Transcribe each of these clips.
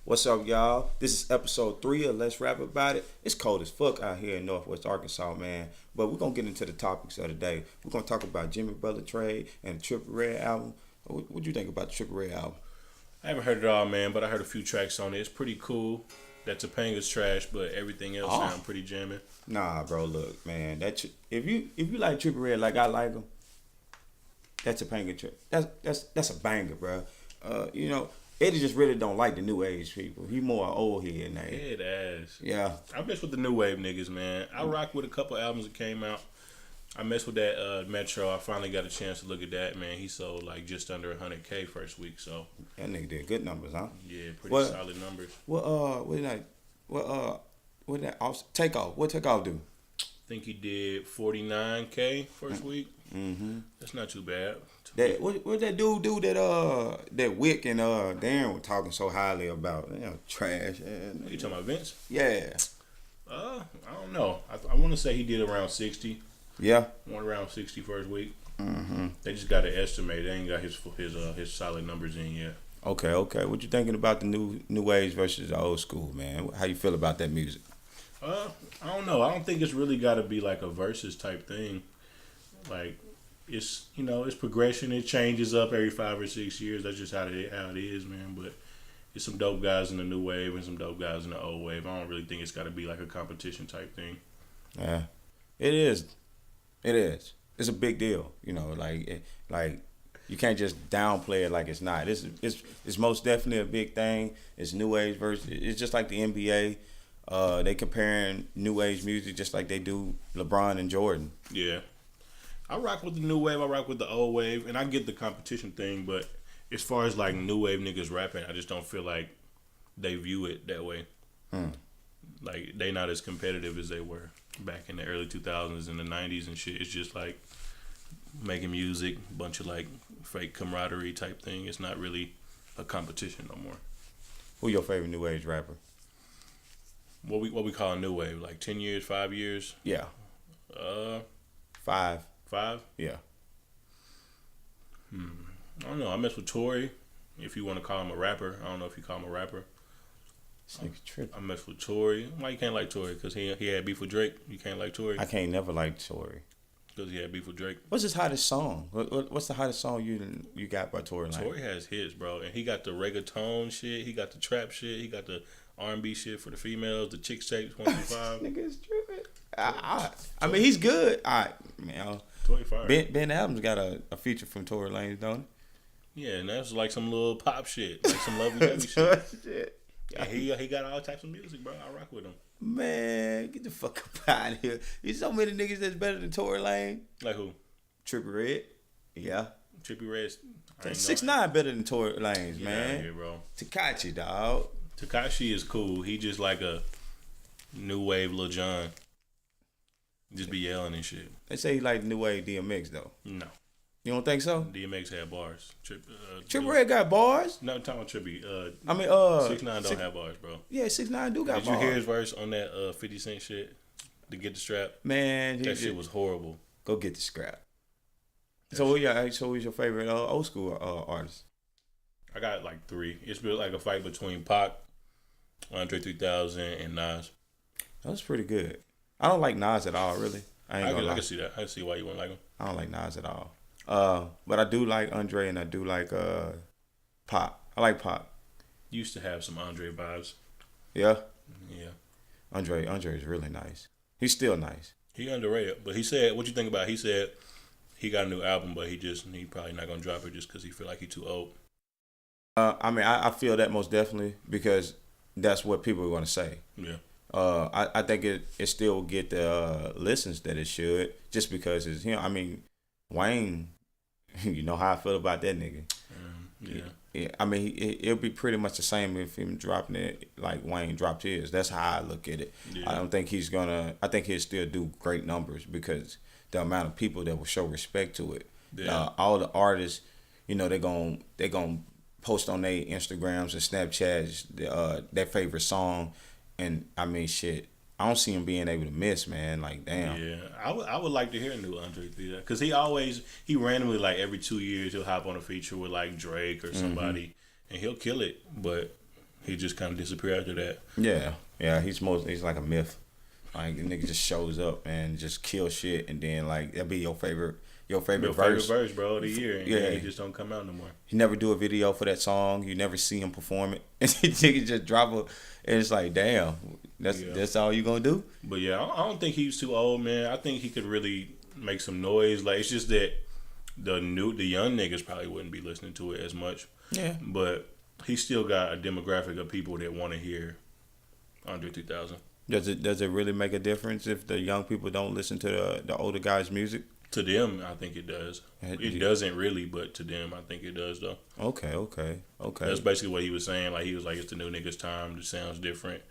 What's up, y'all? This is episode 3 of Let's Rap About It. It's cold as fuck out here in Northwest Arkansas, man. But we're going to get into the topics of the day. We're going to talk about Jimmy Butler trade and the Triple Red album. What do you think about the Triple Red album? I haven't heard it all, man, but I heard a few tracks on it. It's pretty cool. That Topanga's trash, but everything else sound pretty jamming. Nah, bro, look, man. If you like Triple Red like I like them, that's a banger. That's a banger, bro. Eddie just really don't like the new age people. He more old head now. Head ass. Yeah. I mess with the new wave niggas, man. I rock with a couple albums that came out. I mess with that Metro. I finally got a chance to look at that, man. He sold like just under 100K first week, so that nigga did good numbers, huh? Yeah, pretty solid numbers. Takeoff? What Takeoff do? I think he did 49K first week. Mm-hmm. That's not too bad. What that dude do that Wick and Darren were talking so highly about? Trash. And You talking about Vince? Yeah. I don't know. I want to say he did around 60. Yeah. One around 60 first week. Mm-hmm. They just got to estimate. They ain't got his solid numbers in yet. Okay. What you thinking about the new age versus the old school, man? How you feel about that music? I don't know. I don't think it's really got to be like a versus type thing. Like, it's progression. It changes up every 5 or 6 years. That's just how it is, man. But it's some dope guys in the new wave and some dope guys in the old wave. I don't really think it's got to be like a competition type thing. Yeah, it is. It is. It's a big deal. Like you can't just downplay it like it's not. It's most definitely a big thing. It's new age versus. It's just like the NBA. They comparing new age music just like they do LeBron and Jordan. Yeah. I rock with the new wave, I rock with the old wave, and I get the competition thing, but as far as like new wave niggas rapping, I just don't feel like they view it that way. Like, they not as competitive as they were back in the early 2000s and the 90s and shit. It's just like making music, bunch of like fake camaraderie type thing. It's not really a competition no more. Who your favorite new age rapper? What we call a new wave, like 10 years, 5 years? Yeah. 5. 5? Yeah. I don't know. I mess with Tory, if you want to call him a rapper. I don't know if you call him a rapper. I mess with Tory. Why you can't like Tory? Because he had beef with Drake. You can't like Tory? I can't never like Tory. Because he had beef with Drake. What's his hottest song? What's the hottest song you got by Tory? Tory has his, bro. And he got the reggaeton shit. He got the trap shit. He got the R&B shit for the females. The Chick Shapes 125. Nigga is tripping. I mean, he's good. All right, man. 25. Ben Adams got a feature from Tory Lanez, don't he? Yeah, and that's like some little pop shit. Like some lovey dovey shit. And he got all types of music, bro. I rock with him. Man, get the fuck up out of here. There's so many niggas that's better than Tory Lanez. Like who? Trippie Redd. Yeah. Trippie Redd. 6ix9ine better than Tory Lanez, man. Here, bro. Tekashi, dog. Tekashi is cool. He just like a new wave Lil Jon. Just be yelling and shit. They say he like new wave DMX though. No. You don't think so? DMX had bars. Trippie Redd got bars? No, I'm talking about Trippie. 6ix9ine don't have bars, bro. Yeah, 6ix9ine do got bars. Did you hear his verse on that 50 Cent shit? To get the strap? Man, that shit was horrible. Go get the scrap. So who's your favorite old school artist? I got like 3. It's been like a fight between Pac, Andre 3000, and Nas. That's pretty good. I don't like Nas at all, really. I can see that. I can see why you wouldn't like him. I don't like Nas at all. But I do like Andre and I do like Pac. I like Pac. Used to have some Andre vibes. Yeah? Yeah. Andre is really nice. He's still nice. He underrated. But he said, what you think about it? He said he got a new album, but he probably not going to drop it just because he feel like he too old. I feel that most definitely because that's what people are going to say. Yeah. I think it still will get the listens that it should just because it's him. I mean, Wayne, you know how I feel about that nigga. Yeah. I mean, it'll be pretty much the same if him dropping it like Wayne dropped his. That's how I look at it. Yeah. I don't think I think he'll still do great numbers because the amount of people that will show respect to it. Yeah. All the artists, they're gonna post on their Instagrams and Snapchats their favorite song, and I mean, shit. I don't see him being able to miss, man. Like, damn. Yeah, I would like to hear a new Andre 3000 because he randomly like every 2 years he'll hop on a feature with like Drake or somebody, and he'll kill it. But He just kind of disappeared after that. Yeah. He's like a myth. Like, the nigga just shows up and just kill shit, and then, like, that'll be your favorite verse. Favorite verse, bro, of the year. And yeah. He just don't come out no more. You never do a video for that song. You never see him perform it. And nigga just drop and it's like, damn, that's all you gonna do? But yeah, I don't think he's too old, man. I think he could really make some noise. Like, it's just that the young niggas probably wouldn't be listening to it as much. Yeah. But he still got a demographic of people that want to hear Andre 3000. Does it really make a difference if the young people don't listen to the older guys' music? To them, I think it does. It doesn't really, but to them, I think it does, though. Okay. That's basically what he was saying. Like, he was like, it's the new niggas' time. It sounds different,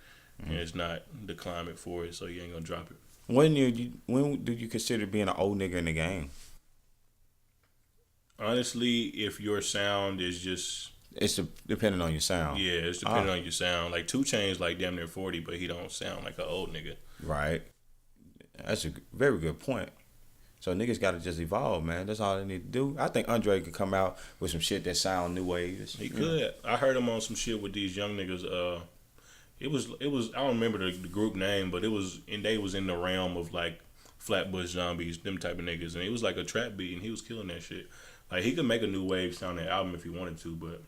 and it's not the climate for it, so you ain't gonna drop it. When do you consider being an old nigga in the game? Honestly, if your sound is just... It's depending on your sound. Yeah, it's depending on your sound. Like, 2 Chainz like damn near 40, but he don't sound like an old nigga. Right. That's a very good point. So niggas got to just evolve, man. That's all they need to do. I think Andre could come out with some shit that sound new wave. He could. I heard him on some shit with these young niggas. It was. I don't remember the group name, but they was in the realm of like Flatbush Zombies, them type of niggas, and it was like a trap beat, and he was killing that shit. Like, he could make a new wave sounding album if he wanted to, but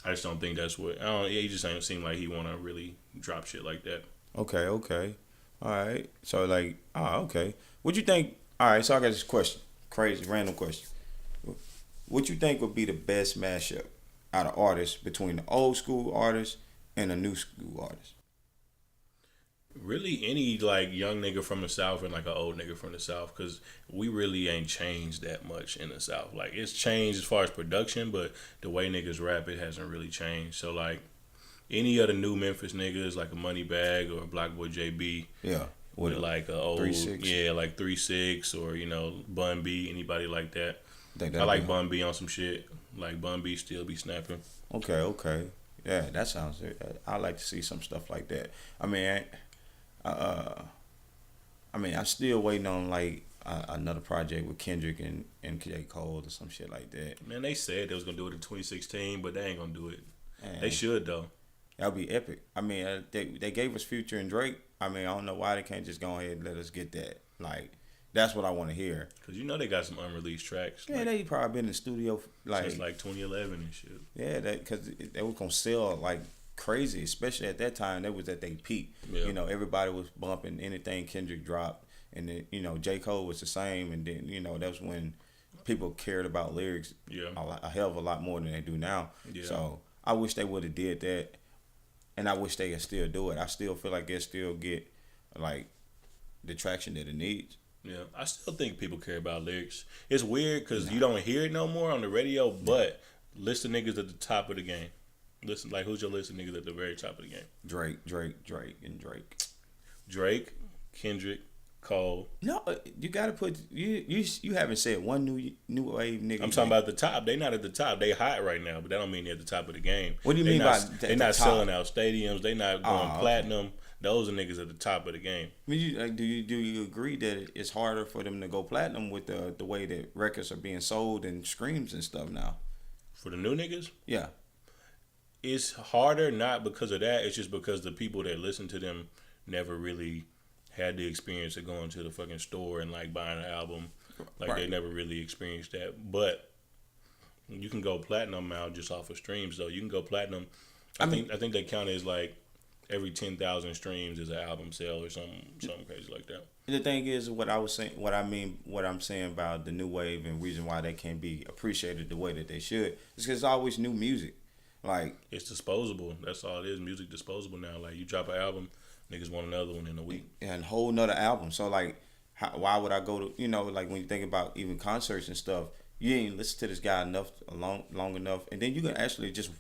I just don't think that's what. He just ain't seem like he want to really drop shit like that. Okay. All right. So like, okay. What you think? All right. So I got this question, crazy random question. What you think would be the best mashup out of artists between the old school artists and the new school artists? Really, any like young nigga from the South and like an old nigga from the South, because we really ain't changed that much in the South. Like, it's changed as far as production, but the way niggas rap, it hasn't really changed. So like, any of the new Memphis niggas, like a Moneybag or a Black Boy JB, yeah, with like a old 3-6. Yeah, like 3-6 or Bun B, anybody like that. I like Bun B on some shit. Like, Bun B still be snapping. Okay. Yeah, that sounds. I like to see some stuff like that. I'm still waiting on like another project with Kendrick and J. Cole or some shit like that. Man, they said they was gonna do it in 2016, but they ain't gonna do it. Man, they should though. That'd be epic. They gave us Future and Drake. I don't know why they can't just go ahead and let us get that. Like, that's what I want to hear. Cause they got some unreleased tracks. Yeah, they probably been in the studio since like 2011 and shit. Yeah, because they was gonna sell like crazy, especially at that time. They was at their peak. Yeah. Everybody was bumping anything Kendrick dropped, and then J. Cole was the same, and then that's when people cared about lyrics a hell of a lot more than they do now. Yeah. So I wish they would have did that, and I wish they could still do it. I still feel like they still get like the traction that it needs. Yeah, I still think people care about lyrics. It's weird because you don't hear it no more on the radio, but list of niggas at the top of the game. Listen, like, who's your list of niggas at the very top of the game? Drake. Drake, Kendrick, Cole. No, you gotta put you haven't said one new wave nigga. I'm talking about the top. They not at the top. They hot right now, but that don't mean they're at the top of the game. What do you mean by they not selling out stadiums? They not going platinum. Those are niggas at the top of the game. Do you agree that it's harder for them to go platinum with the way that records are being sold and streams and stuff now? For the new niggas? Yeah. It's harder, not because of that. It's just because the people that listen to them never really had the experience of going to the fucking store and like buying an album. Like, they never really experienced that. But you can go platinum now just off of streams, though. You can go platinum. I think they count it as like every 10,000 streams is an album sale or something crazy like that. The thing is, what I'm saying about the new wave and reason why they can't be appreciated the way that they should is because it's always new music. Like, it's disposable. That's all it is. Music disposable now. Like, you drop an album, niggas want another one in a week. And a whole nother album. So like, why would I go to like when you think about even concerts and stuff, you ain't listen to this guy long enough, and then you can actually just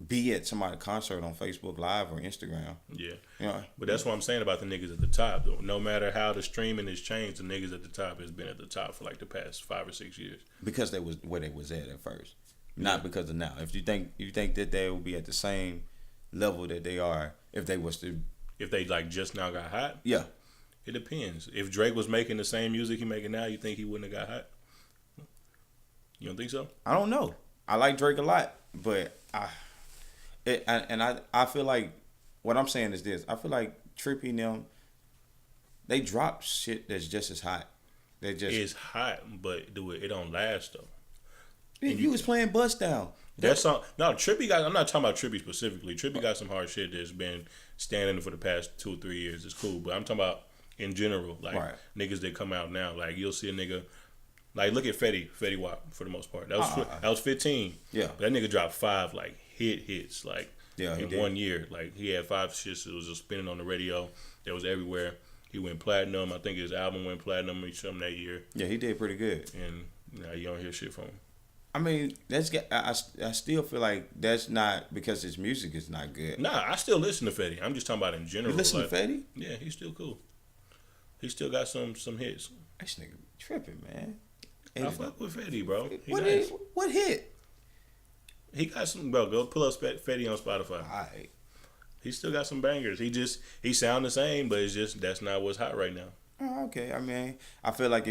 be at somebody's concert on Facebook Live or Instagram. Yeah. But that's what I'm saying about the niggas at the top, though. No matter how the streaming has changed, the niggas at the top has been at the top for like the past 5 or 6 years. Because they was where they was at first. Not because of now. If you think that they will be at the same level that they are if they like just now got hot? Yeah. It depends. If Drake was making the same music he making now, you think he wouldn't have got hot? You don't think so? I don't know. I like Drake a lot, but I feel like what I'm saying is this. I feel like Trippy and them, they drop shit that's just as hot. They just It's hot, but it don't last though. you was playing Bust Down. That's some no Trippy got. I'm not talking about Trippy specifically. Trippy got some hard shit that's been standing for the past 2 or 3 years. It's cool, but I'm talking about in general, like niggas that come out now. Like you'll see a nigga. Like look at Fetty Wap for the most part. That was 15. Yeah, but that nigga dropped 5 like hits like in did. 1 year. Like he had 5 shits that was just spinning on the radio. That was everywhere. He went platinum. I think his album went platinum or something that year. Yeah, he did pretty good. And now you don't hear shit from him. I mean, I still feel like that's not because his music is not good. Nah, I still listen to Fetty. I'm just talking about in general. You listen to Fetty? Yeah, he's still cool. He still got some hits. This nigga tripping, man. I fuck with Fetty, bro. What hit? He got some, bro. Go pull up Fetty on Spotify. All right. He still got some bangers. He sound the same, but it's just that's not what's hot right now. Oh, okay. I mean, I feel like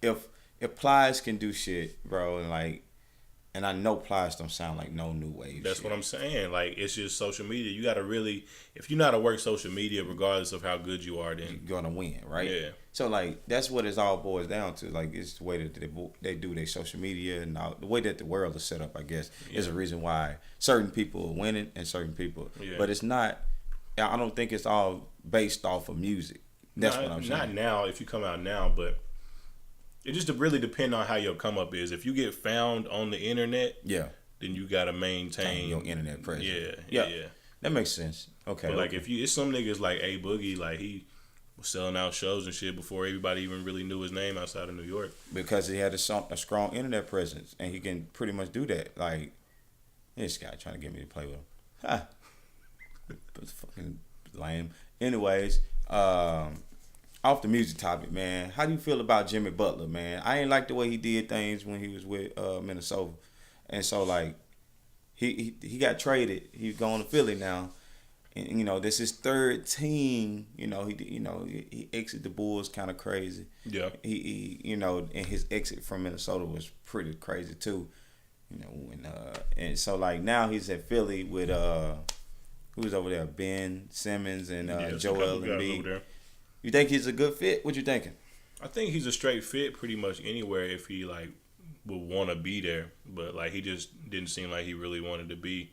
if Plies can do shit, bro, and I know Plies don't sound like no new wave. That's shit. what I'm saying. Like it's just social media. You gotta really, if you know how to work social media, regardless of how good you are, then you're gonna win, right? Yeah. So like that's what it all boils down to. Like it's the way that they do their social media and the way that the world is set up. I guess is a reason why certain people are winning and certain people. Yeah. But it's not. I don't think it's all based off of music. That's what I'm saying. Not now. If you come out now, but it just really depends on how your come up is. If you get found on the internet, then you gotta maintain your internet presence. Yeah. That makes sense. Okay. But like if it's some niggas like A Boogie, like he was selling out shows and shit before everybody even really knew his name outside of New York. Because he had a strong internet presence, and he can pretty much do that. Like this guy trying to get me to play with him. Ha. It's fucking lame. Anyways, off the music topic, man. How do you feel about Jimmy Butler, man? I ain't like the way he did things when he was with Minnesota, and so like he got traded. He's going to Philly now, and you know this is his 3rd team. He exited the Bulls kind of crazy. Yeah. He and his exit from Minnesota was pretty crazy too. And so like now he's at Philly with who's over there? Ben Simmons and Joel Embiid. You think he's a good fit? What you thinking? I think he's a straight fit pretty much anywhere if he like would want to be there. But like he just didn't seem like he really wanted to be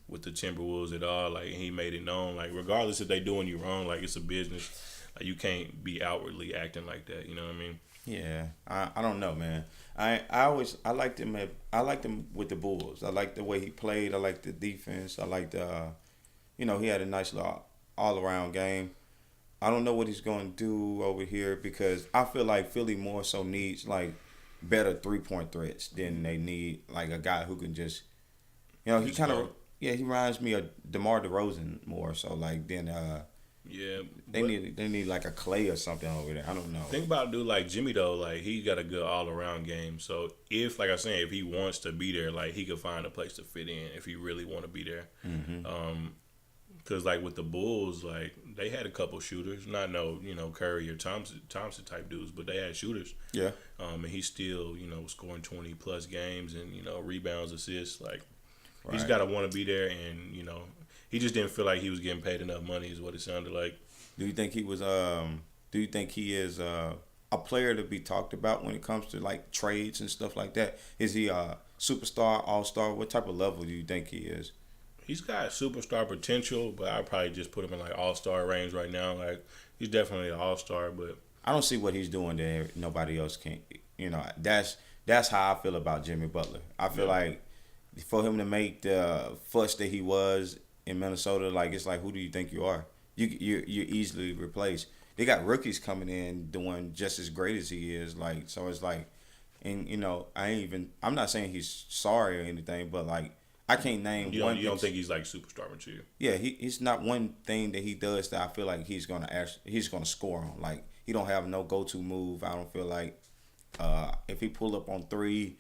with the Timberwolves at all. Like he made it known. Like regardless if they doing you wrong, like it's a business. Like you can't be outwardly acting like that. You know what I mean? Yeah, I don't know, man. I liked him. I liked him with the Bulls. I liked the way he played. I liked the defense. I liked he had a nice little all around game. I don't know what he's going to do over here because I feel like Philly more so needs like better 3-point threats than they need like a guy who can just, he kind of he reminds me of DeMar DeRozan more so like than they need like a Clay or something over there. I don't know. Think about a dude like Jimmy though. Like he got a good all around game. So if like I was saying, if he wants to be there, like he could find a place to fit in if he really want to be there. Mm-hmm. Because like with the Bulls, like they had a couple shooters, not Curry or Thompson type dudes, but they had shooters. Yeah. And he's still scoring 20 plus games and rebounds, assists. Like he's got to want to be there, and he just didn't feel like he was getting paid enough money, is what it sounded like. Do you think he was? Do you think he is a player to be talked about when it comes to like trades and stuff like that? Is he a superstar, all-star? What type of level do you think he is? He's got superstar potential, but I'd probably just put him in like all-star range right now. Like he's definitely an all-star, but I don't see what he's doing that nobody else can. That's how I feel about Jimmy Butler. I feel like for him to make the fuss that he was in Minnesota, like it's like, who do you think you are? You're easily replaced. They got rookies coming in doing just as great as he is. Like so, it's like, and I'm not saying he's sorry or anything, but like. I can't name one. You don't think he's like superstar material? Yeah, he's not one thing that he does that I feel like he's gonna score on. Like he don't have no go to move. I don't feel like if he pull up on 3,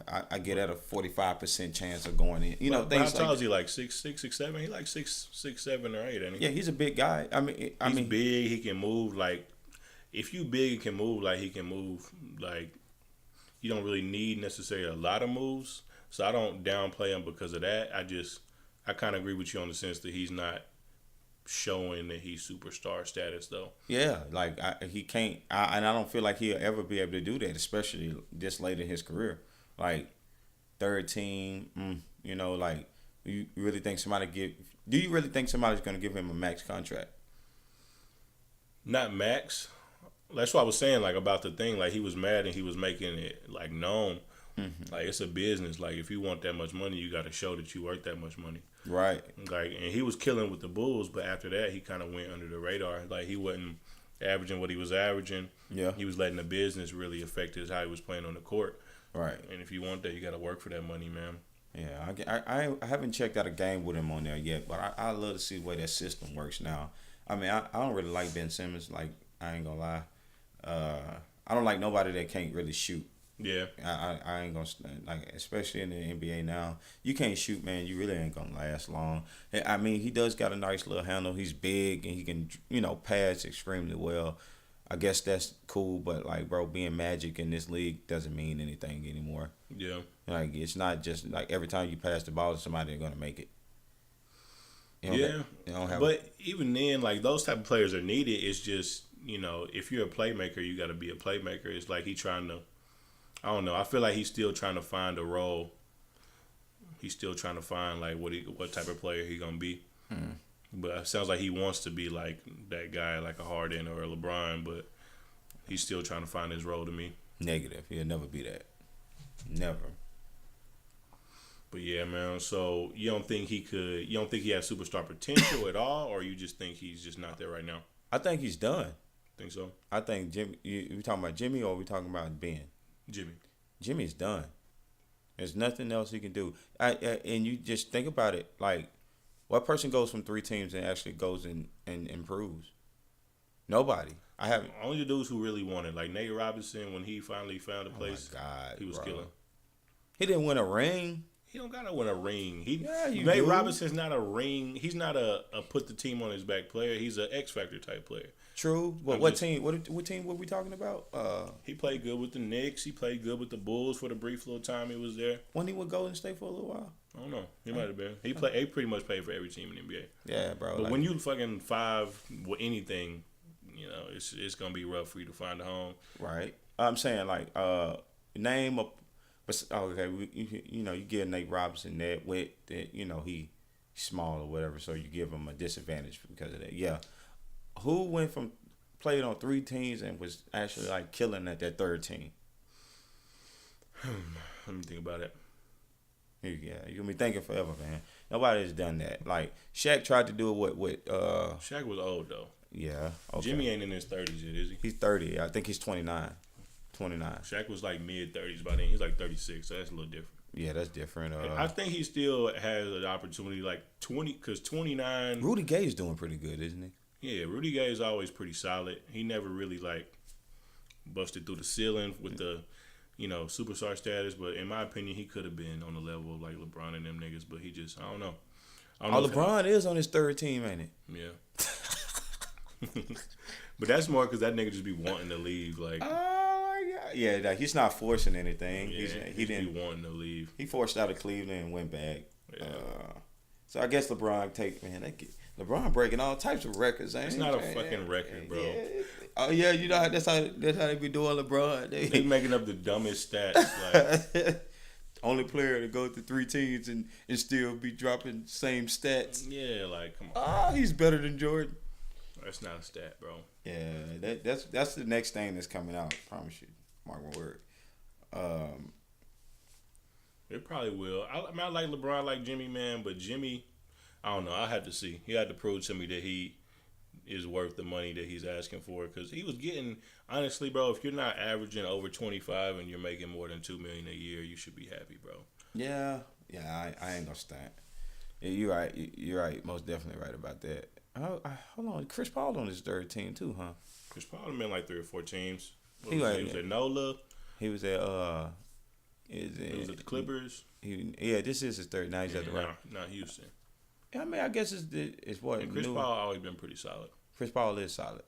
I get at a 45% chance of going in. But things how tall is he? Like 6'6", 6'7"? He like 6'7" or 8", ain't he? Yeah, he's a big guy. He's big. He can move. Like if you big and can move, like he can move. Like you don't really need necessarily a lot of moves. So I don't downplay him because of that. I kind of agree with you on the sense that he's not showing that he's superstar status though. Yeah, like he can't, and I don't feel like he'll ever be able to do that, especially this late in his career. Like third team, like you really think somebody give? Do you really think somebody's going to give him a max contract? Not max. That's what I was saying, like about the thing. Like he was mad and he was making it like known. Mm-hmm. Like it's a business. Like if you want that much money, you got to show that you worth that much money. Right. Like, and he was killing with the Bulls, but after that, he kind of went under the radar. Like he wasn't averaging what he was averaging. Yeah. He was letting the business really affect how he was playing on the court. Right. And if you want that, you got to work for that money, man. Yeah, I haven't checked out a game with him on there yet, but I love to see the way that system works now. I mean, I don't really like Ben Simmons. Like I ain't gonna lie, I don't like nobody that can't really shoot. Yeah, I ain't gonna like, especially in the NBA now. You can't shoot, man. You really ain't gonna last long. I mean, he does got a nice little handle. He's big and he can, pass extremely well. I guess that's cool, but like, bro, being Magic in this league doesn't mean anything anymore. Yeah, like it's not just like every time you pass the ball to somebody, they're gonna make it. But even then, like those type of players are needed. It's just if you're a playmaker, you got to be a playmaker. It's like he trying to. I don't know. I feel like he's still trying to find a role. He's still trying to find like what type of player he gonna be. Hmm. But it sounds like he wants to be like that guy, like a Harden or a LeBron. But he's still trying to find his role to me. Negative. He'll never be that. Never. But yeah, man. So you don't think he could? You don't think he has superstar potential at all, or you just think he's just not there right now? I think he's done. Think so? I think Jimmy. We talking about Jimmy, or we talking about Ben? Jimmy. Jimmy's done. There's nothing else he can do. And you just think about it. Like, what person goes from 3 teams and actually goes and improves? Nobody. I haven't. Only the dudes who really wanted, like Nate Robinson, when he finally found a place. Oh my God, he was killing. He didn't win a ring. He don't gotta win a ring. Nate do. Robinson's not a ring. He's not a put the team on his back player. He's an X Factor type player. True, but what team? What team were we talking about? He played good with the Knicks. He played good with the Bulls for the brief little time he was there. When he would Golden State for a little while. I don't know. He might have been. He pretty much played for every team in the NBA. Yeah, bro. But when you fucking 5 with anything, it's gonna be rough for you to find a home. Right. I'm saying like name a. Okay, you give Nate Robinson that with that he's small or whatever, so you give him a disadvantage because of that. Yeah. Who went from played on 3 teams and was actually like killing at that 3rd team? Let me think about it. Yeah, you're gonna be thinking forever, man. Nobody's done that. Like Shaq tried to do it with Shaq was old though. Yeah. Okay. Jimmy ain't in his 30s yet, is he? He's 30. I think he's 29. 29. Shaq was like mid 30s by then. He's like 36, so that's a little different. Yeah, that's different. I think he still has an opportunity, like 20, because 29. Rudy Gay's doing pretty good, isn't he? Yeah, Rudy Gay is always pretty solid. He never really like busted through the ceiling with the, superstar status. But in my opinion, he could have been on the level of like LeBron and them niggas. But he just, I don't know. LeBron is on his 3rd team, ain't it? Yeah. But that's more because that nigga just be wanting to leave. Like, oh my God. Yeah, like, he's not forcing anything. Yeah, he didn't be wanting to leave. He forced out of Cleveland and went back. Yeah. So I guess LeBron LeBron breaking all types of records. It's not a fucking record, bro. Yeah. Oh yeah, that's how they be doing LeBron. They making up the dumbest stats. Like only player to go through 3 teams and still be dropping same stats. Yeah, like come on. Oh, he's better than Jordan. That's not a stat, bro. Yeah, that's the next thing that's coming out. I promise you, mark my word. It probably will. I like LeBron, like Jimmy, man, but Jimmy, I don't know. I have to see. He had to prove to me that he is worth the money that he's asking for, because he was getting, honestly, bro, if you're not averaging over 25 and you're making more than $2 million a year, you should be happy, bro. Yeah, I ain't gonna stand. Yeah, you're right. Most definitely right about that. Hold on, Chris Paul on his 3rd team too, huh? Chris Paul been like 3 or 4 teams. He was at NOLA. He was at He was at the Clippers. This is his 3rd. Now he's at the right. Not Houston. I mean, I guess it's what. And Chris Paul always been pretty solid. Chris Paul is solid.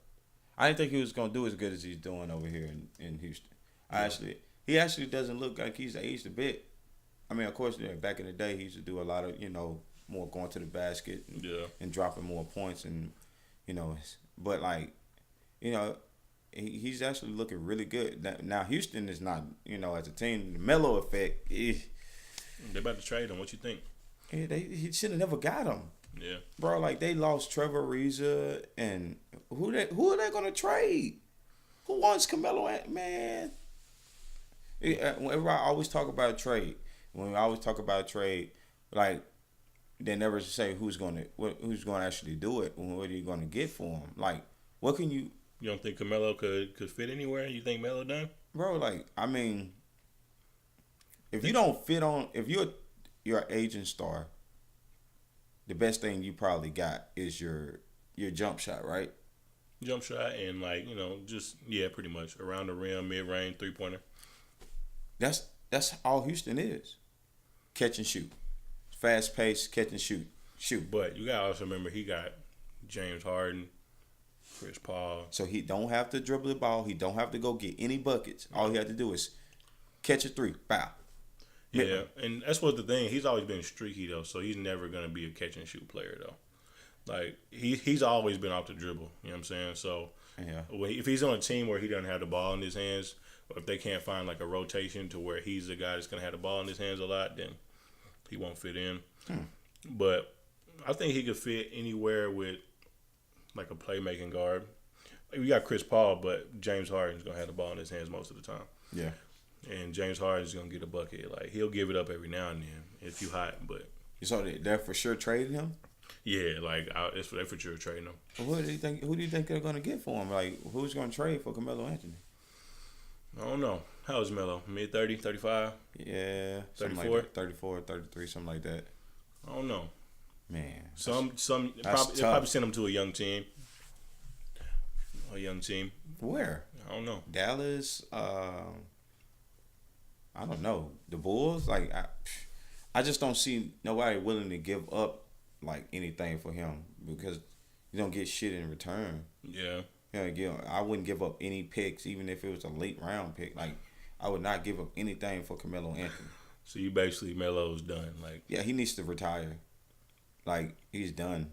I didn't think he was gonna do as good as he's doing over here in Houston. Yeah. He actually doesn't look like he's aged a bit. I mean, of course, yeah, back in the day, he used to do a lot of, more going to the basket and dropping more points and, but like, you know, he's actually looking really good. Now Houston is not, as a team, the Melo effect. They're about to trade him. What you think? Yeah, he should have never got him. Yeah, bro. Like they lost Trevor Ariza, and who are they gonna trade? Who wants Carmello? Man, whenever I always talk about a trade, like they never say who's gonna actually do it. What are you gonna get for him? Like, what can you? You don't think Carmello could fit anywhere? You think Melo Done? Bro, like I mean, if you don't fit on, if you're an aging star, the best thing you probably got is your jump shot, right? Jump shot and pretty much around the rim, mid range, 3-pointer. That's all Houston is. Catch and shoot. Fast pace, catch and shoot. But you gotta also remember he got James Harden, Chris Paul. So he don't have to dribble the ball. He don't have to go get any buckets. All he had to do is catch a three. Bow. Yeah, and that's what the thing. He's always been streaky though, so he's never gonna be a catch and shoot player though. Like he's always been off the dribble. You know what I'm saying? So if he's on a team where he doesn't have the ball in his hands, or if they can't find like a rotation to where he's the guy that's gonna have the ball in his hands a lot, then he won't fit in. But I think he could fit anywhere with like a playmaking guard. We got Chris Paul, but James Harden's gonna have the ball in his hands most of the time. Yeah. And James Harden's gonna get a bucket. Like he'll give it up every now and then if you hot. But so they're for sure trading him. Yeah, like they're for sure trading him. Well, who do you think they're gonna get for him? Like who's gonna trade for Carmelo Anthony? I don't know. How is Melo? Mid 30, 35? Yeah, 34, like 34, 33, something like that. I don't know. Man, probably send him to a young team. Where? I don't know. Dallas. I don't know. The Bulls. Like I just don't see nobody willing to give up like anything for him because you don't get shit in return. Yeah. I wouldn't give up any picks, even if it was a late round pick. Like I would not give up anything for Carmelo Anthony. So you basically Melo's done. Like yeah, he needs to retire. Like he's done.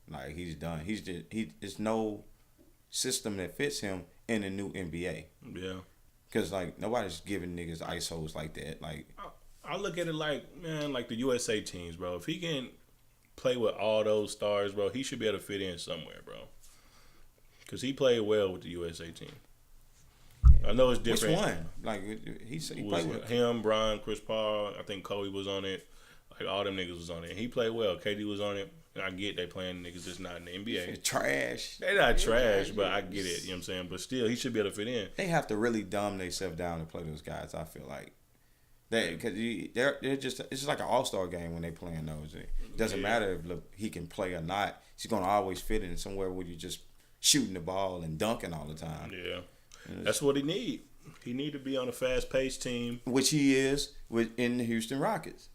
Like he's done. There's no system that fits him in the new NBA. Yeah. Cause like nobody's giving niggas ISOs like that. Like I look at it like the USA teams, bro. If he can play with all those stars, bro, he should be able to fit in somewhere, bro. Cause he played well with the USA team. I know it's different. Which one? Like he played with him, Brian, Chris Paul. I think Kobe was on it. Like all them niggas was on it. He played well. KD was on it. And I get they playing niggas that's not in the NBA. Trash. They not trash, but I get it. You know what I'm saying? But still, he should be able to fit in. They have to really dumb themselves down to play those guys. I feel like because they're just it's just like an all-star game when they playing those. It doesn't matter if he can play or not. He's gonna always fit in somewhere where you just shooting the ball and dunking all the time. Yeah, that's what he need. He need to be on a fast-paced team, which he is in the Houston Rockets.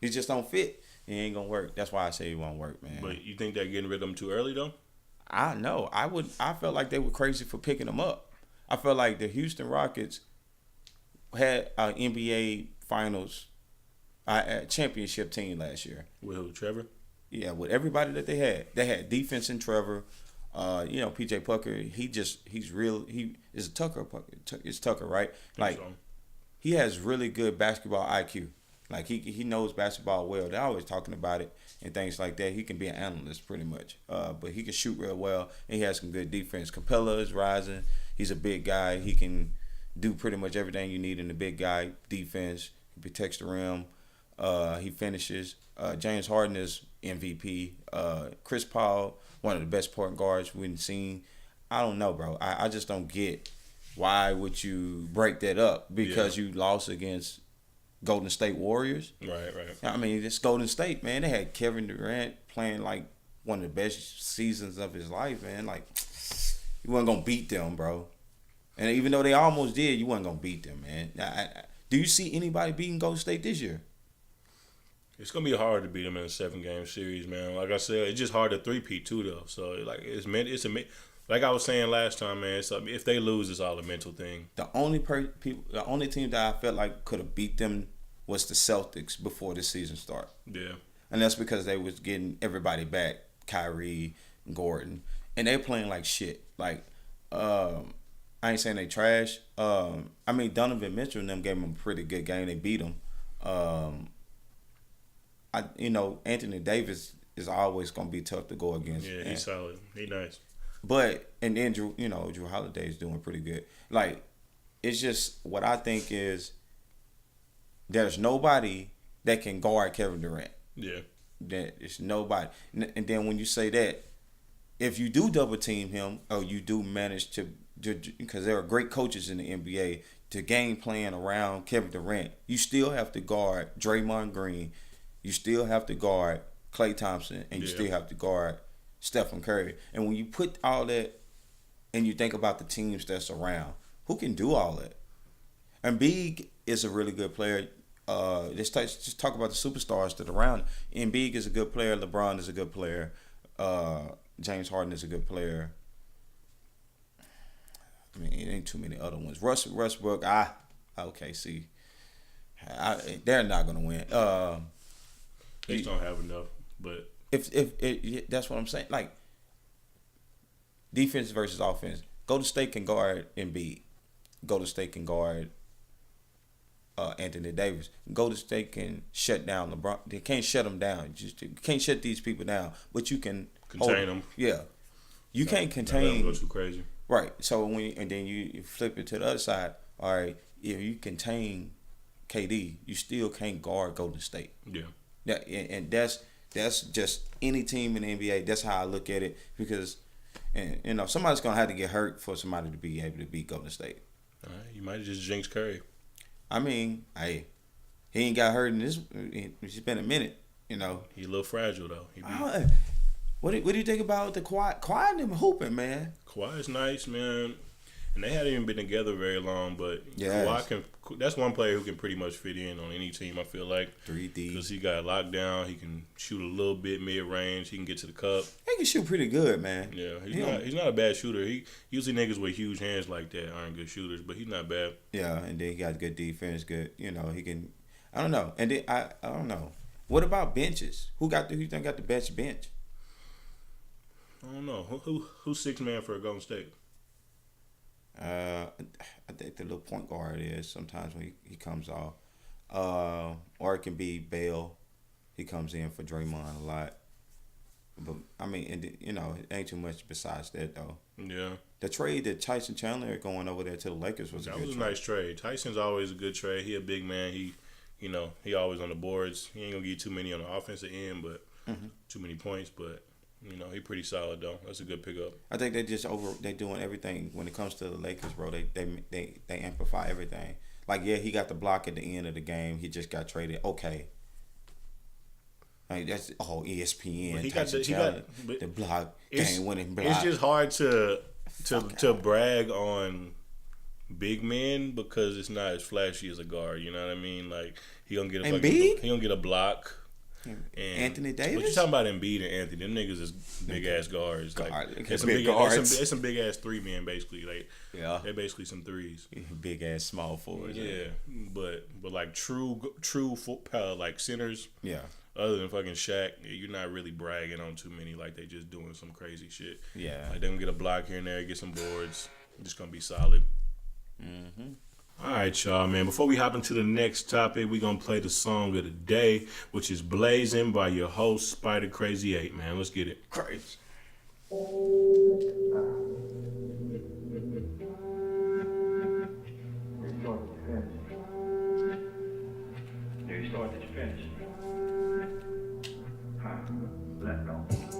He just don't fit. He ain't gonna work. That's why I say he won't work, man. But you think they're getting rid of him too early though? I know. I felt like they were crazy for picking him up. I felt like the Houston Rockets had an NBA Finals championship team last year. With who, Trevor? Yeah, with everybody that they had. They had defense in Trevor. PJ Pucker. He's real. He is Tucker. It's Tucker, right? Like he has really good basketball IQ. Like he knows basketball well. They're always talking about it and things like that. He can be an analyst pretty much. But he can shoot real well and he has some good defense. Capella is rising. He's a big guy. He can do pretty much everything you need in the big guy defense. He protects the rim. He finishes. James Harden is MVP. Chris Paul, one of the best point guards we've seen. I don't know, bro. I just don't get why would you break that up because you lost against Golden State Warriors. Right. I mean, this Golden State, man, they had Kevin Durant playing like one of the best seasons of his life, man. Like, you wasn't going to beat them, bro. And even though they almost did, you wasn't going to beat them, man. Do you see anybody beating Golden State this year? It's going to be hard to beat them in a 7-game series, man. Like I said, it's just hard to three-peat too, though. So, like, like I was saying last time, man, if they lose, it's all a mental thing. The only team that I felt like could have beat them was the Celtics before the season started. Yeah. And that's because they was getting everybody back, Kyrie, Gordon, and they playing like shit. Like, I ain't saying they trash. I mean, Donovan Mitchell and them gave them a pretty good game. They beat them. Anthony Davis is always gonna be tough to go against. Yeah, he's solid. He nice. But and then Drew Holiday is doing pretty good. Like, it's just what I think is there's nobody that can guard Kevin Durant. Yeah. That it's nobody. And then when you say that, if you do double team him, or you do manage to because there are great coaches in the NBA to game plan around Kevin Durant, you still have to guard Draymond Green, you still have to guard Klay Thompson, and you still have to guard Stephen Curry. And when you put all that and you think about the teams that's around, who can do all that? And Embiid is a really good player. Just talk about the superstars that are around. Embiid is a good player. LeBron is a good player. James Harden is a good player. I mean, it ain't too many other ones. Westbrook, okay, see. They're not going to win. They just don't have enough, but... If that's what I'm saying. Like, defense versus offense. Golden State can guard Embiid. Golden State can guard Anthony Davis. Golden State can shut down LeBron. They can't shut them down. You can't shut these people down, but you can contain them. Yeah, you can't contain. Not go too crazy. Right. So then you flip it to the other side. All right, if you contain KD, you still can't guard Golden State. Yeah. Yeah, and that's just any team in the NBA. That's how I look at it, because, somebody's gonna have to get hurt for somebody to be able to beat Golden State. All right, you might have just jinxed Curry. I mean, he ain't got hurt in this. It's been a minute, He a little fragile though. What do you think about the Kawhi? Kawhi and them hooping, man. Kawhi's nice, man. And they hadn't even been together very long, but yes. Kawhi that's one player who can pretty much fit in on any team, I feel like. 3D. Because he got locked down. He can shoot a little bit mid-range. He can get to the cup. He can shoot pretty good, man. Yeah, he's not a bad shooter. Usually niggas with huge hands like that aren't good shooters, but he's not bad. Yeah, and then he got good defense, good. He can, I don't know. And then I don't know. What about benches? Who you think got the best bench? I don't know. Who's sixth man for a Golden State? I think the little point guard is sometimes when he comes off. Or it can be Bale. He comes in for Draymond a lot. But, I mean, it ain't too much besides that, though. Yeah. The trade that Tyson Chandler going over there to the Lakers was a nice trade. Tyson's always a good trade. He a big man. He always on the boards. He ain't going to get too many on the offensive end, but too many points, but... he pretty solid though. That's a good pickup. I think they doing everything when it comes to the Lakers, bro. They amplify everything. Like, yeah, he got the block at the end of the game. He just got traded. Okay. Like, that's ESPN. He got the block, game winning block. It's just hard to brag on big men because it's not as flashy as a guard. You know what I mean? Like, he gonna get a block. And Anthony Davis? What you talking about Embiid and Anthony? Them niggas is big ass guards. Like, it's some big guards. It's some big ass three men basically. Like, they're basically some threes. Big ass small forwards. Yeah, but like true like centers. Yeah. Other than fucking Shaq, you're not really bragging on too many. Like, they just doing some crazy shit. Yeah. Like, they gonna get a block here and there, get some boards. Just gonna be solid. All right, y'all, man. Before we hop into the next topic, we're going to play the song of the day, which is Blazin by your host, Spider Crazy 8, man. Let's get it. Crazy.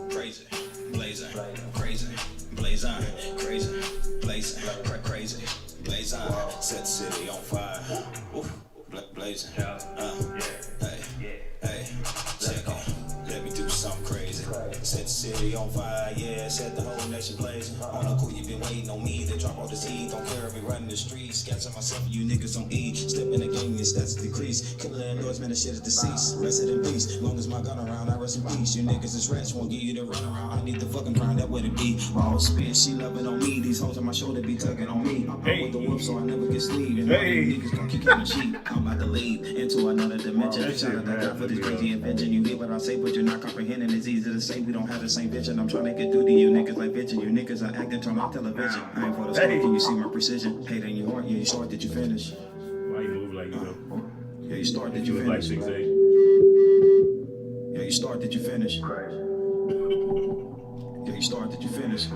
Crazy, blazing, crazy, blazing, crazy, blazing, crazy, blazing, set the city on fire. Oof, blazing. Hey, check it. Let me do something crazy. Set the city on fire, yeah, set the whole nation blazing. On the court, you been waiting on me to drop all the seed. Don't care if we running the streets, sketching myself, you niggas on E. Step in the game, your stats decrease. Killer landlords, man, the shit is deceased. Rested in peace, long as my gun around, I rest in peace. You niggas is rats, won't give you the run around. I need the fucking grind, that what it be. All spit, she loving on me. These hoes on my shoulder be tugging on me. I'm with the wolf, so I never get sleep. And all these niggas gon' kick in the cheek. I'm about to leave into another dimension. Shout out to God for this crazy invention. You hear what I say, but you're not comprehending. It's easy to say we don't have the same vision. I'm trying to get through to you niggas like vision. You niggas are acting, turn off television. I ain't for the smoke, can you see my precision? Hate in your heart, yeah, you start, did you finish? Why you move like you Yeah, you start, did you move like finish? 6'8"? Yeah, you start, did you finish? Yeah, you start, did you finish?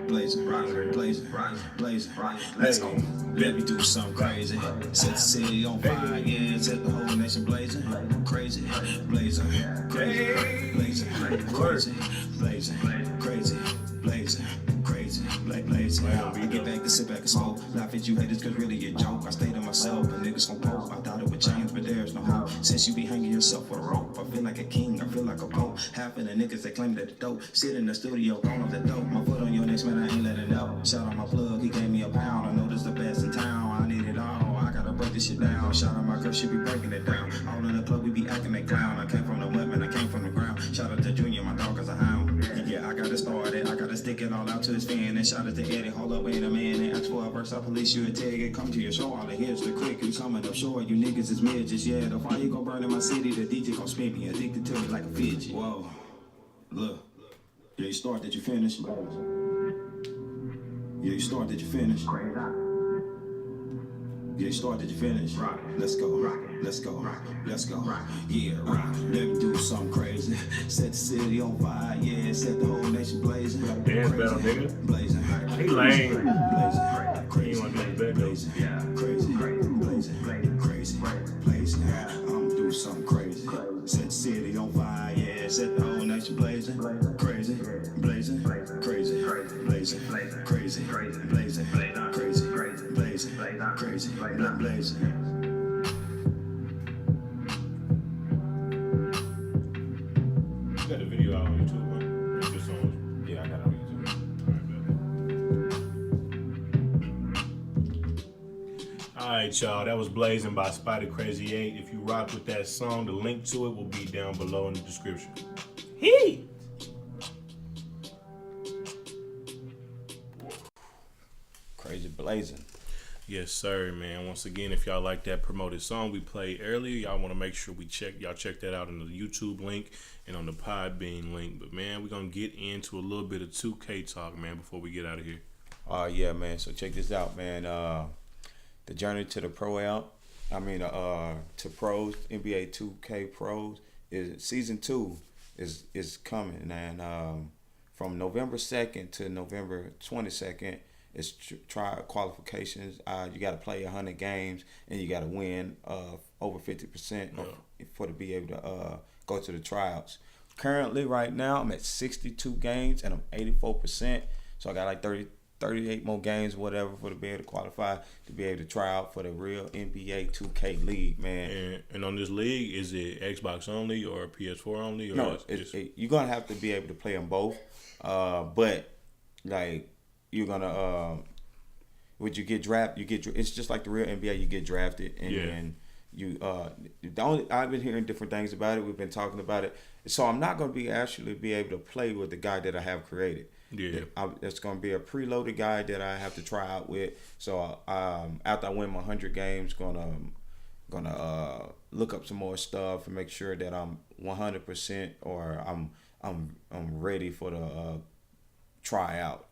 Blazin, blazin, blazin. Let's go. Let me do something crazy. Set the city on fire, yeah, set the whole nation blazing. Crazy, blazing, crazy, blazing, crazy, blazing, crazy, blazing, crazy, blazing. I get back to sit back and smoke. Laugh at you haters, cause really a joke. I stay to myself, but niggas gon' poke. I thought it would change, but there's no hope. Since you be hanging yourself with a rope, I feel like a king, I feel like a pope. Half of the niggas that claim that the dope sit in the studio, gone off the dope. My foot on your next man, I ain't letting know. Shout out my plug, he gave me a pound. I know this the best in town. I need it all. I gotta break this shit down. Shout out my girl, she be breaking it down. All in the club, we be acting that clown. I came from the web, man, I came from the ground. Shout out to Junior, my dog is a hound. Yeah, I gotta start it. I gotta stick it all out to his fan. And shout out to Eddie. Hold up, wait a minute. Ask for a verse, I police you a tag it. Come to your show, all the hits, the quick. You coming up short, you niggas is midgets. Yeah, the fire gon' burn in my city. The DJ gon' spin me, addicted to me like a fidget. Whoa, look. Yeah, you start, did you finish? Yeah, you start, did you finish? Yeah, you start, did you finish? Let's go, let's go, let's go. Yeah, rock. Let me do something crazy. Set the city on fire, yeah, set the whole nation blazing. Dance battle, nigga. Blazing. He lame. Blazing. Crazy. He wanna do his bed, though. Blazing. Crazy. Blazing. Crazy. Blazing. I'm do something crazy. Set the city on fire, yeah, set the whole nation blazing. Crazy. Blazing. Crazy. Blazing. Crazy. Blazing. Crazy. Blazing. Crazy. Blazing. You got the video out on YouTube, man. It's just on. Yeah, I got it on YouTube. Alright, y'all. That was Blazin' by Spider Crazy 8. If you rock with that song, the link to it will be down below in the description. Hey! Crazy blazing. Yes, sir, man. Once again, if y'all like that promoted song we played earlier, y'all want to make sure y'all check that out in the YouTube link and on the Podbean link. But man, we're gonna get into a little bit of 2K talk, man, before we get out of here. Yeah, man. So check this out, man. The journey to the to pros, NBA 2K pros is season 2 is coming, and from November 2nd to November 22nd. It's trial qualifications. You got to play 100 games and you got to win over 50% for to be able to go to the tryouts. Currently, right now, I'm at 62 games and I'm 84%. So I got like 38 more games, whatever, for to be able to qualify to be able to try out for the real NBA 2K league, man. And on this league, is it Xbox only or PS4 only? Or no, you're gonna have to be able to play them both. But like. You're gonna would you get drafted? It's just like the real NBA. You get drafted, and then you I've been hearing different things about it. We've been talking about it. So I'm not gonna be able to play with the guy that I have created. Yeah, it's gonna be a preloaded guy that I have to try out with. So after I win my 100 games, gonna look up some more stuff and make sure that I'm 100% or I'm ready for the. Try out,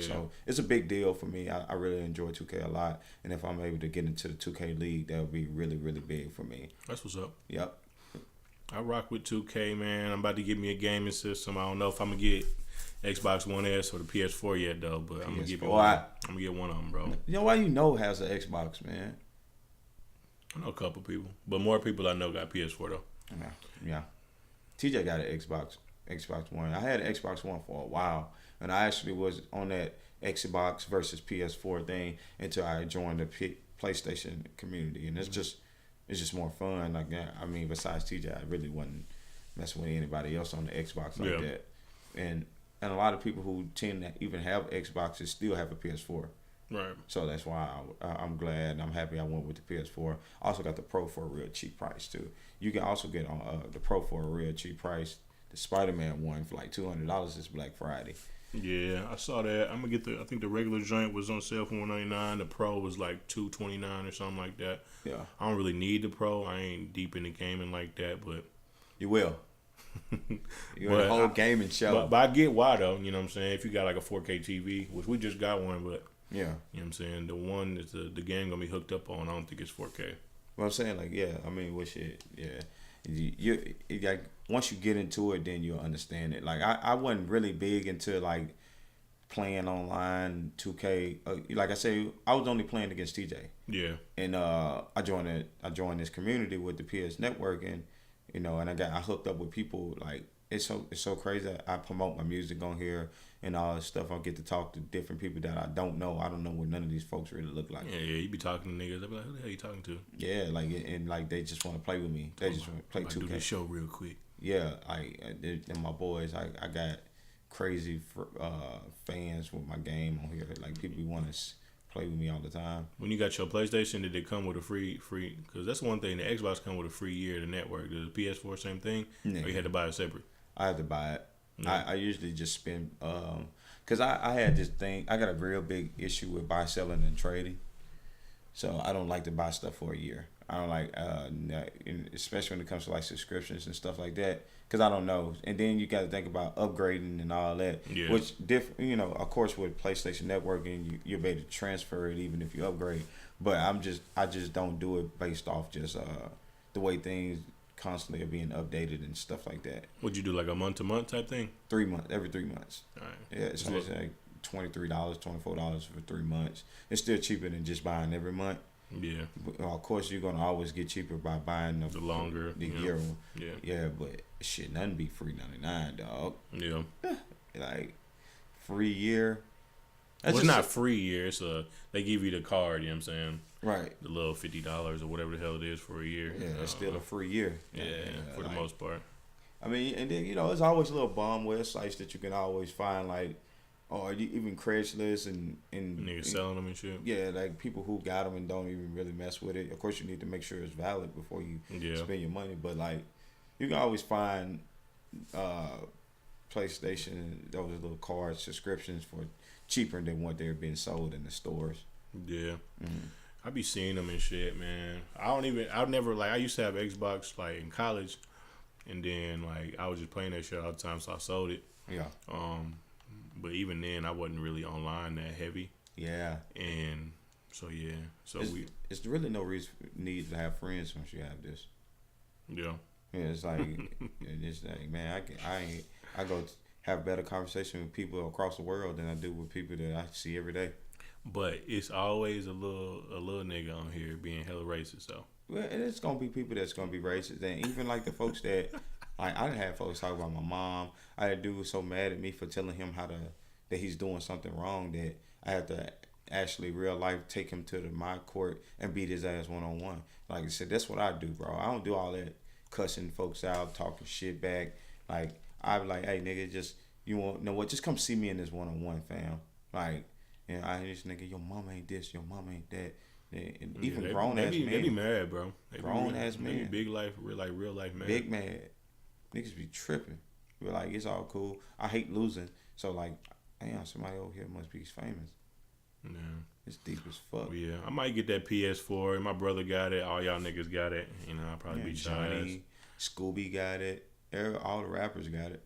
So it's a big deal for me. I really enjoy 2K a lot, and if I'm able to get into the 2K league, that would be really, really big for me. That's what's up. Yep. I rock with 2K, man. I'm about to get me a gaming system. I don't know if I'm gonna get Xbox One S or the PS4 yet, though, but I'm gonna get one. I'm gonna get one of them, bro. You know why has an Xbox, man? I know a couple people, but more people I know got PS4 though. Yeah. TJ got an Xbox One. I had an Xbox One for a while. And I actually was on that Xbox versus PS4 thing until I joined the PlayStation community, and it's just more fun. Like besides TJ, I really wasn't messing with anybody else on the Xbox like that. and a lot of people who tend to even have Xboxes still have a PS4. Right. So that's why I'm glad and I'm happy I went with the PS4. I also got the Pro for a real cheap price too. You can also get on the Pro for a real cheap price. The Spider-Man one for like $200 this Black Friday. Yeah, I saw that. I'm gonna get I think the regular joint was on sale for $199. The Pro was like $229 or something like that. Yeah. I don't really need the Pro. I ain't deep into gaming like that, but you will. You're a whole gaming show. But I get why though. You know what I'm saying? If you got like a 4K TV, which we just got one, but yeah, you know what I'm saying. The one that the game gonna be hooked up on, I don't think it's 4K. Well, I'm saying like yeah. I mean, what shit? Yeah. You like once you get into it, then you'll understand it. Like I wasn't really big into like playing online 2K. Like I say, I was only playing against TJ. Yeah. And I joined this community with the PS Network, and you know, and I hooked up with people. Like it's so crazy. I promote my music on here and all this stuff. I get to talk to different people that I don't know. I don't know what none of these folks really look like. Yeah, you be talking to niggas. I be like, who the hell you talking to? Yeah, like and like they just want to play with me. They just want to play 2K. Do this show real quick. Yeah, and my boys, I got crazy fans with my game on here. Like people want to play with me all the time. When you got your PlayStation, did it come with a free? Because that's one thing. The Xbox come with a free year. The network. The PS4 same thing. Yeah. Or you had to buy it separate. I had to buy it. Yeah. I usually just spend because I had this thing. I got a real big issue with buy, selling, and trading. So I don't like to buy stuff for a year. I don't like, especially when it comes to like subscriptions and stuff like that, because I don't know. And then you got to think about upgrading and all that, yeah. Which you know, of course, with PlayStation Networking, you're able to transfer it even if you upgrade. But I just don't do it based off just the way things constantly are being updated and stuff like that. Would you do like a month-to-month type thing? 3 months, every 3 months. All right. Yeah, it's like $23, $24 for 3 months. It's still cheaper than just buying every month. Yeah. But, of course, you're gonna always get cheaper by buying the longer the year one. Yeah. Yeah, but shit, nothing be $3.99, dog. Yeah. Like free year. Well, it's not free year. It's they give you the card. You know what I'm saying? Right. The little $50 or whatever the hell it is for a year. Yeah, it's still a free year. Yeah, for the most part. I mean, and then you know, there's always little bomb websites that you can always find, like, or even Craigslist and niggas selling them and shit. Yeah, like people who got them and don't even really mess with it. Of course, you need to make sure it's valid before you spend your money. But like, you can always find PlayStation and those little card subscriptions for cheaper than what they're being sold in the stores. Yeah, I be seeing them and shit, man. I never like. I used to have Xbox like in college, and then like I was just playing that shit all the time, so I sold it. Yeah. But even then, I wasn't really online that heavy. Yeah. And so yeah, it's really no need to have friends once you have this. Yeah. Yeah, it's like man, I go have better conversation with people across the world than I do with people that I see every day. But it's always a little nigga on here being hella racist, though. Well, and it's gonna be people that's gonna be racist, and even like the folks that. Like, I done had folks talk about my mom. I had a dude so mad at me for telling him that he's doing something wrong that I had to actually real life take him to my court and beat his ass 1-on-1. Like I said, that's what I do, bro. I don't do all that cussing folks out, talking shit back. Like, I be like, hey, nigga, just, you know what? Just come see me in this 1-on-1, fam. Like, and I hear this nigga, your mom ain't this, your mom ain't that. And even grown ass men. They be mad, bro. Grown ass men. They be big life, real life mad. Big mad. Niggas be tripping. But like, it's all cool. I hate losing. So like, damn, somebody over here must be famous. Yeah. It's deep as fuck. Well, yeah, I might get that PS4. My brother got it. All y'all niggas got it. You know, I'll probably be Johnny. Scooby got it. All the rappers got it.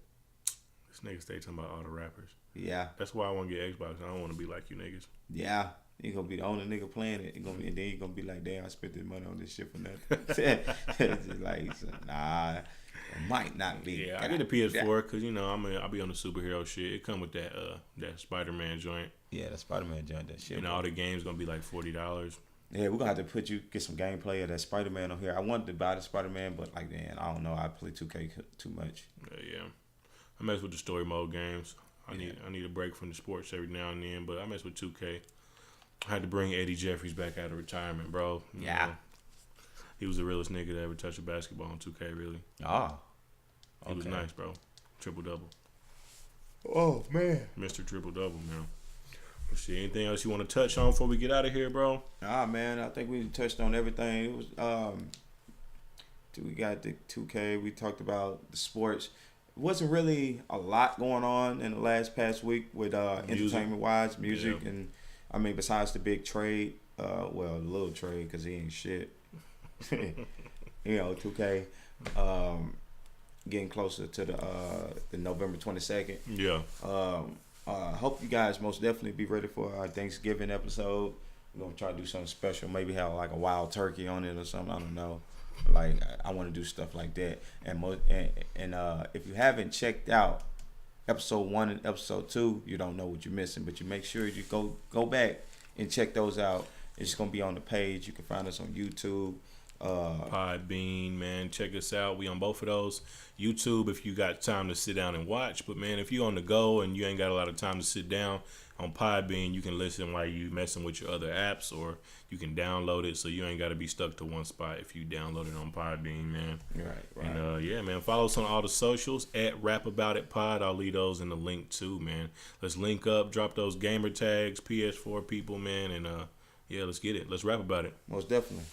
This nigga stay talking about all the rappers. Yeah. That's why I want to get Xbox. I don't want to be like you niggas. Yeah. You're going to be the only nigga playing it. And then you're going to be like, damn, I spent this money on this shit for nothing. It's just like, nah. It might not be. Yeah, I get a PS4 because, you know, I'll be on the superhero shit. It come with that Spider-Man joint. Yeah, the Spider-Man joint, that shit. And all the games going to be like $40. Yeah, we're going to have to get some gameplay of that Spider-Man on here. I wanted to buy the Spider-Man, but like, man, I don't know. I play 2K too much. Yeah. I mess with the story mode games. I need a break from the sports every now and then, but I mess with 2K. I had to bring Eddie Jeffries back out of retirement, bro. You know, he was the realest nigga to ever touch a basketball on 2K, really. Ah. He was nice, bro. Triple-double. Oh man, Mr. Triple Double, man. Let's see, anything else you want to touch on before we get out of here, bro? Nah, man. I think we touched on everything. It was we got the 2K. We talked about the sports. It wasn't really a lot going on in the past week with entertainment wise, music, and I mean besides the big trade, well, the little trade because he ain't shit. 2K, getting closer to the November 22nd. Yeah. Hope you guys most definitely be ready for our Thanksgiving episode. We're gonna try to do something special. Maybe have like a wild turkey on it or something. I don't know. Like I want to do stuff like that. And if you haven't checked out episode 1 and episode 2, you don't know what you're missing. But you make sure you go back and check those out. It's gonna be on the page. You can find us on YouTube. Podbean, man, check us out. We on both of those. YouTube, if you got time to sit down and watch. But man, if you on the go and you ain't got a lot of time to sit down, on Podbean, you can listen while you messing with your other apps, or you can download it so you ain't got to be stuck to one spot if you download it on Podbean, man. Right. And yeah, man, follow us on all the socials at Rap About It Pod. I'll leave those in the link too, man. Let's link up, drop those gamer tags, PS4 people, man, and yeah, let's get it. Let's rap about it. Most definitely.